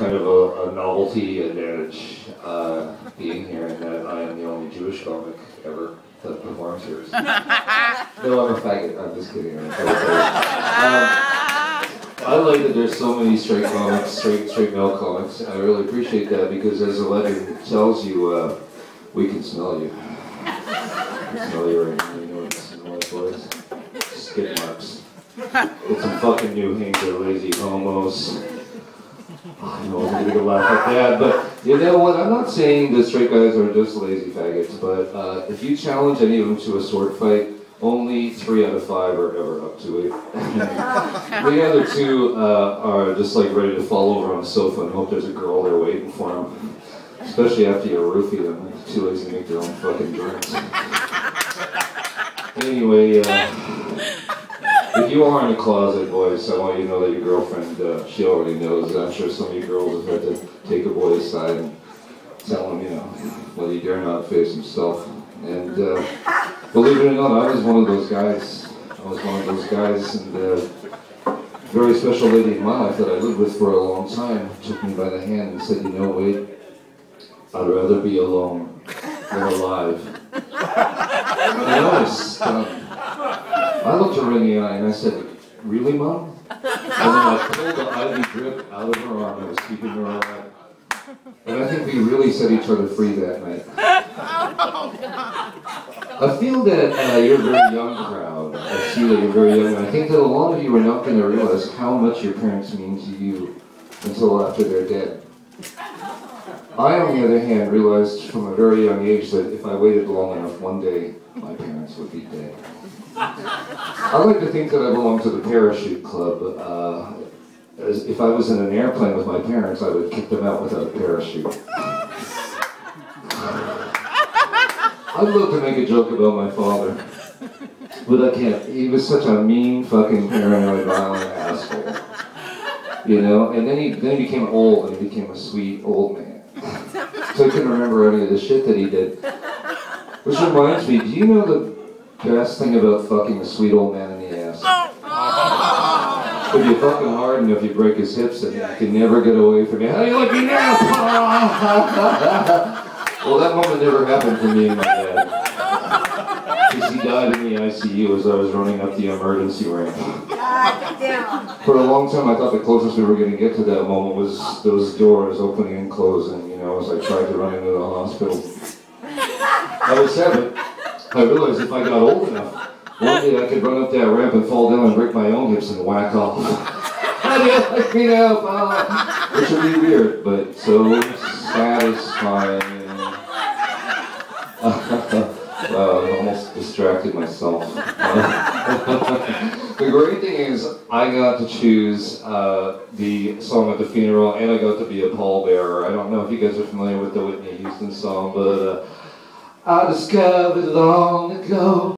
kind of a novelty advantage being here in that I am the only Jewish comic ever that performs here. No, I'm a faggot. I'm just kidding. I like that there's so many straight comics, straight male comics. I really appreciate that because as the legend tells you, we can smell you. We can smell you right now. You know what it's like, boys? Skid marks. Get some fucking new hanger, lazy homos. I know I'm gonna laugh at that, but you know what? I'm not saying that straight guys are just lazy faggots, but if you challenge any of them to a sword fight, only 3 out of 5 are ever up to it. The other 2 are just like ready to fall over on the sofa and hope there's a girl there waiting for them. Especially after you roofie them, they're too lazy to make their own fucking drinks. Anyway, if you are in a closet, boys, I want you to know that your girlfriend, she already knows. I'm sure some of you girls have had to take a boy aside and tell him, you know, well, he dare not face himself. And believe it or not, I was one of those guys. And a very special lady in my life that I lived with for a long time took me by the hand and said, you know, Wade, I'd rather be alone than alive. And I was stunned. I looked her in the eye and I said, really, Mom? And then I pulled the IV drip out of her arm that was keeping her alive. And I think we really set each other free that night. I feel that you're a very young crowd. I see that you're very young. And I think that a lot of you are not going to realize how much your parents mean to you until after they're dead. I, on the other hand, realized from a very young age that if I waited long enough, one day my parents would be dead. I like to think that I belong to the parachute club. If I was in an airplane with my parents, I would kick them out without a parachute. I'd love to make a joke about my father, but I can't. He was such a mean, fucking, paranoid, violent asshole. You know? And then he became old, and he became a sweet old man. So I couldn't remember any of the shit that he did. Which reminds me, do you know the best thing about fucking a sweet old man in the ass? If you fuck him hard enough, you break his hips and you can never get away from you. How are you looking now? Well, that moment never happened for me and my dad. Because he died in the ICU as I was running up the emergency ramp. For a long time, I thought the closest we were going to get to that moment was those doors opening and closing, you know, as I tried to run into the hospital. I was 7. I realized if I got old enough, one day I could run up that ramp and fall down and break my own hips and whack off. How do you like me now, pal? Which would be weird, but so satisfying. Wow, I almost distracted myself. The great thing is, I got to choose the song at the funeral, and I got to be a pallbearer. I don't know if you guys are familiar with the Whitney Houston song, but I discovered long ago